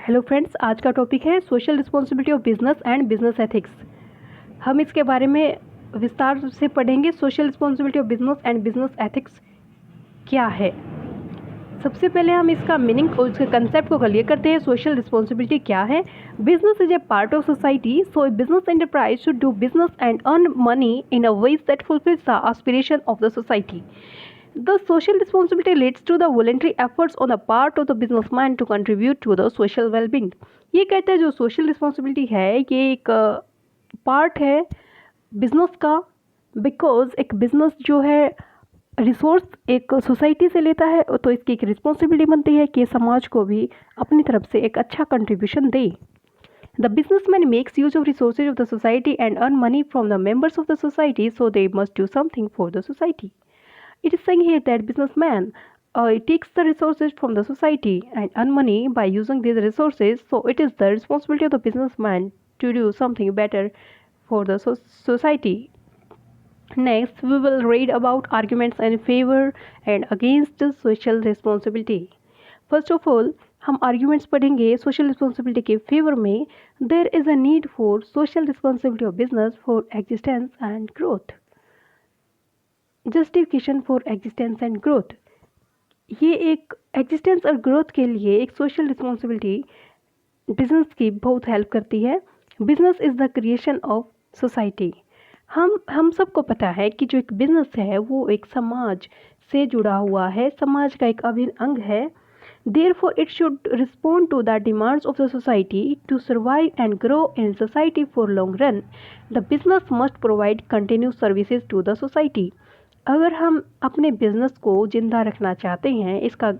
Hello friends, आज का topic है social responsibility of business and business ethics. हम इसके बारे में विस्तार से पढ़ेंगे। Social responsibility of business and business ethics क्या है। सबसे पहले हम इसका मीनिंग और इसके कंसेप्ट को क्लियर करते हैं। सोशल रिस्पॉन्सिबिलिटी क्या है? Business is a part of society, so business enterprise should do business and earn money in a ways that fulfils the aspiration of the society. The social responsibility leads to the voluntary efforts on the part of the businessman to contribute to the social well-being. ये कहते हैं जो social responsibility है ये एक part है business का, because एक बिजनेस जो है रिसोर्स एक सोसाइटी से लेता है तो इसकी एक रिस्पॉन्सिबिलिटी बनती है कि समाज को भी अपनी तरफ से एक अच्छा contribution they. The businessman makes use of resources of the society and earn money from the members of the society, so they must do something for the society. It is saying here that businessman takes the resources from the society and earn money by using these resources. So it is the responsibility of the businessman to do something better for the society. Next, we will read about arguments in favor and against social responsibility. First of all, हम arguments पढ़ेंगे social responsibility के favor में. There is a need for social responsibility of business for existence and growth. Justification for existence and growth. ये एक existence और growth के लिए एक सोशल रिस्पॉन्सिबिलिटी बिजनेस की बहुत हेल्प करती है. Business is the creation of society. हम सबको पता है कि जो एक बिजनेस है वो एक समाज से जुड़ा हुआ है, समाज का एक अभिन्न अंग है. Therefore, it should respond to the demands of the society to survive and grow in society for long run. The business must provide continuous services to the society. अगर हम अपने बिजनेस को ज़िंदा रखना चाहते हैं, इसका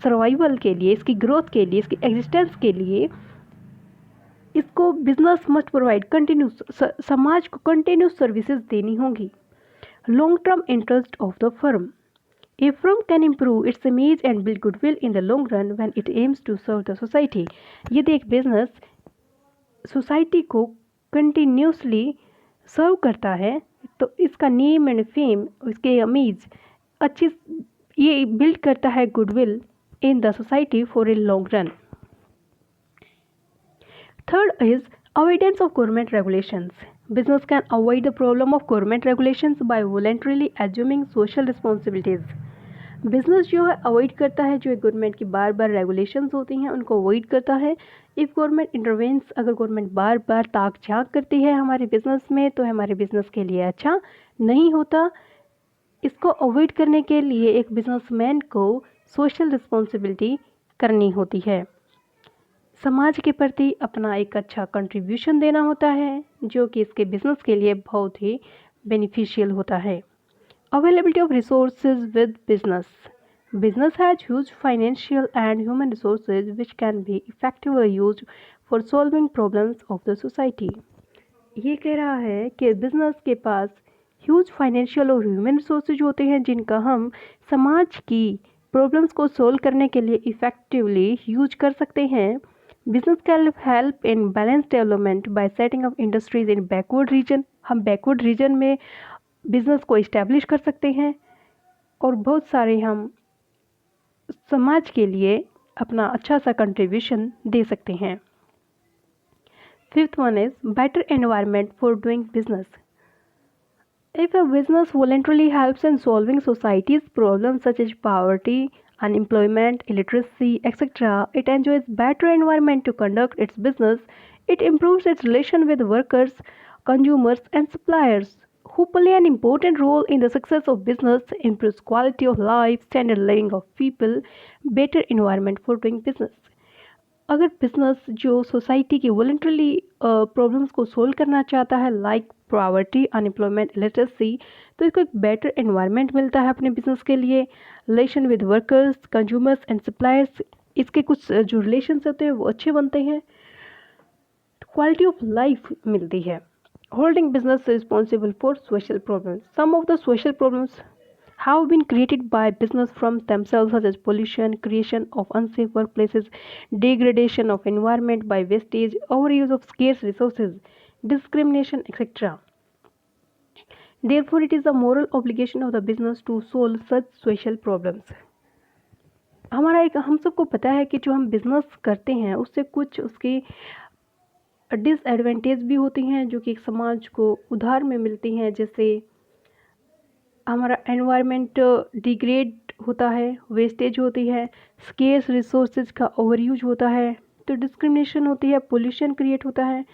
सर्वाइवल के लिए, इसकी ग्रोथ के लिए, इसकी एग्जिस्टेंस के लिए, इसको बिजनेस मस्ट प्रोवाइड कंटिन्यूस, समाज को कंटिन्यूस सर्विसेज देनी होगी. Long term interest of the firm. A firm can improve its image and build goodwill in the long run when it aims to serve the society. यदि एक business society को continuously serve करता है तो इसका name and fame, इसके image अच्छी, ये बिल्ड करता है goodwill in the society for a long run. Third is avoidance of government regulations. Business can avoid the problem of government regulations by voluntarily assuming social responsibilities. Business जो है avoid करता है जो government की बार बार regulations होती हैं उनको avoid करता है. इफ़ गवर्नमेंट इंटरवेंस, अगर गवर्नमेंट बार बार ताक झाँक करती है हमारे बिजनेस में तो हमारे बिजनेस के लिए अच्छा नहीं होता. इसको अवॉइड करने के लिए एक बिजनेसमैन को सोशल रिस्पॉन्सिबिलिटी करनी होती है, समाज के प्रति अपना एक अच्छा कंट्रीब्यूशन देना होता है जो कि इसके बिजनेस के लिए बहुत ही बेनिफिशियल होता है. Availability of resources with business. Business has huge financial and human resources which can be effectively used for solving problems of the society. ये कह रहा है कि बिजनेस के पास ह्यूज फाइनेंशियल और ह्यूमन रिसोर्सेज होते हैं जिनका हम समाज की प्रॉब्लम्स को सॉल्व करने के लिए इफ़ेक्टिवली यूज कर सकते हैं. Business can help in balance development bye setting up industries in backward region. हम बैकवर्ड रीजन में बिजनेस को इस्टेब्लिश कर सकते हैं और बहुत सारे हम समाज के लिए अपना अच्छा सा कंट्रीब्यूशन दे सकते हैं. Fifth one is better environment for doing business. If a business voluntarily helps in solving society's problems such as poverty, unemployment, illiteracy, etc., it enjoys better environment to conduct its business. It improves its relation with workers, consumers, and suppliers, who play an important role in the success of business, improves quality of life, standard living of people, better environment for doing business. अगर business जो society की voluntarily problems को solve करना चाहता है like poverty, unemployment, literacy, तो इसको एक बेटर एनवायरनमेंट मिलता है अपने बिजनेस के लिए. Relation with workers, consumers and suppliers, इसके कुछ जो रिलेशंस होते हैं वो अच्छे बनते हैं. क्वालिटी ऑफ लाइफ मिलती है. Holding business responsible for social problems. Some of the social problems have been created by business from themselves, such as pollution, creation of unsafe workplaces, degradation of environment by wastage, overuse of scarce resources, discrimination, etc. Therefore, it is the moral obligation of the business to solve such social problems. हमारा एक हम सबको पता है कि जो हम business करते हैं उससे कुछ उसके डिसएडवांटेज भी होती हैं जो कि एक समाज को उधार में मिलती हैं, जैसे हमारा एनवायरनमेंट डिग्रेड होता है, वेस्टेज होती है, स्केर्स रिसोर्सेज का ओवर यूज होता है, तो डिस्क्रिमिनेशन होती है, पोल्यूशन क्रिएट होता है।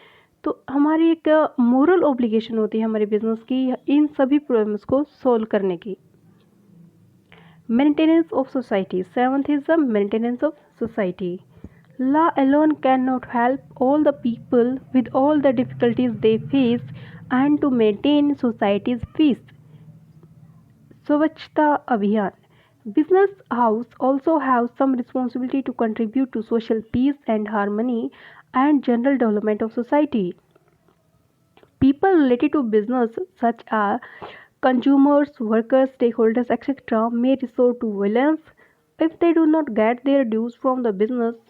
तो हमारी एक मोरल ऑब्लिगेशन होती है हमारे बिजनेस की इन सभी प्रॉब्लम्स को सॉल्व करने की। Maintenance of society, seventh is the maintenance of society. Law alone cannot help all the people with all the difficulties they face and to maintain society's peace. Swachhta Abhiyan. Business house also have some responsibility to contribute to social peace and harmony and general development of society. People related to business such as consumers, workers, stakeholders, etc. may resort to violence if they do not get their dues from the business.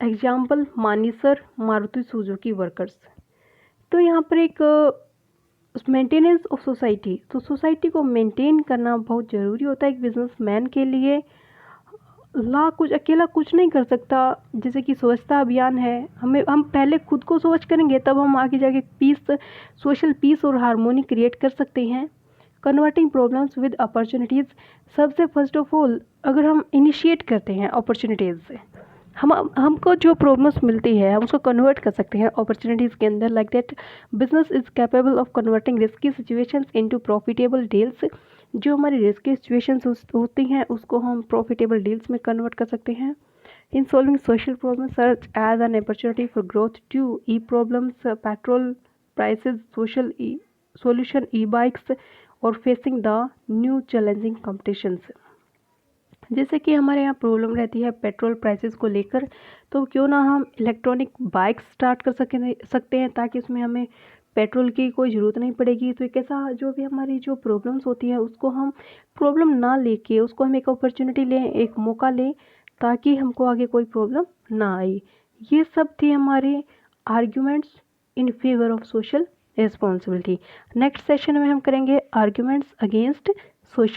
Example Manesar, Maruti Suzuki workers. तो यहाँ पर एक maintenance of society, तो society को maintain करना बहुत ज़रूरी होता है एक बिजनेसमैन के लिए। ला कुछ अकेला कुछ नहीं कर सकता, जैसे कि स्वच्छता अभियान है, हम पहले खुद को स्वच्छ करेंगे तब हम आगे जाके पीस, सोशल पीस और हारमोनी क्रिएट कर सकते हैं। कन्वर्टिंग प्रॉब्लम्स विद अपॉर्चुनिटीज़, सबसे फर्स्ट ऑफ ऑल अगर हम इनिशिएट करते हैं अपॉर्चुनिटीज़ से, हमको जो प्रॉब्लम्स मिलती है हम उसको कन्वर्ट कर सकते हैं अपॉर्चुनिटीज़ के अंदर। Like that business is capable of converting risky situations into profitable deals. जो हमारी रिस्की सिचुएशंस होती हैं उसको हम प्रॉफिटेबल डील्स में कन्वर्ट कर सकते हैं। In solving social problems search as an opportunity for growth to e problems, petrol prices, social solution, e bikes और facing the new challenging competitions. जैसे कि हमारे यहाँ प्रॉब्लम रहती है पेट्रोल प्राइसेस को लेकर, तो क्यों ना हम इलेक्ट्रॉनिक बाइक स्टार्ट कर सकते हैं ताकि उसमें हमें पेट्रोल की कोई ज़रूरत नहीं पड़ेगी। तो एक ऐसा जो भी हमारी जो प्रॉब्लम्स होती है उसको हम प्रॉब्लम ना लेके उसको हम एक अपॉर्चुनिटी लें, एक मौका लें ताकि हमको आगे कोई प्रॉब्लम ना आए। ये सब थी हमारे arguments in favour of social responsibility. Next session में हम करेंगे आर्ग्यूमेंट्स अगेंस्ट सोशल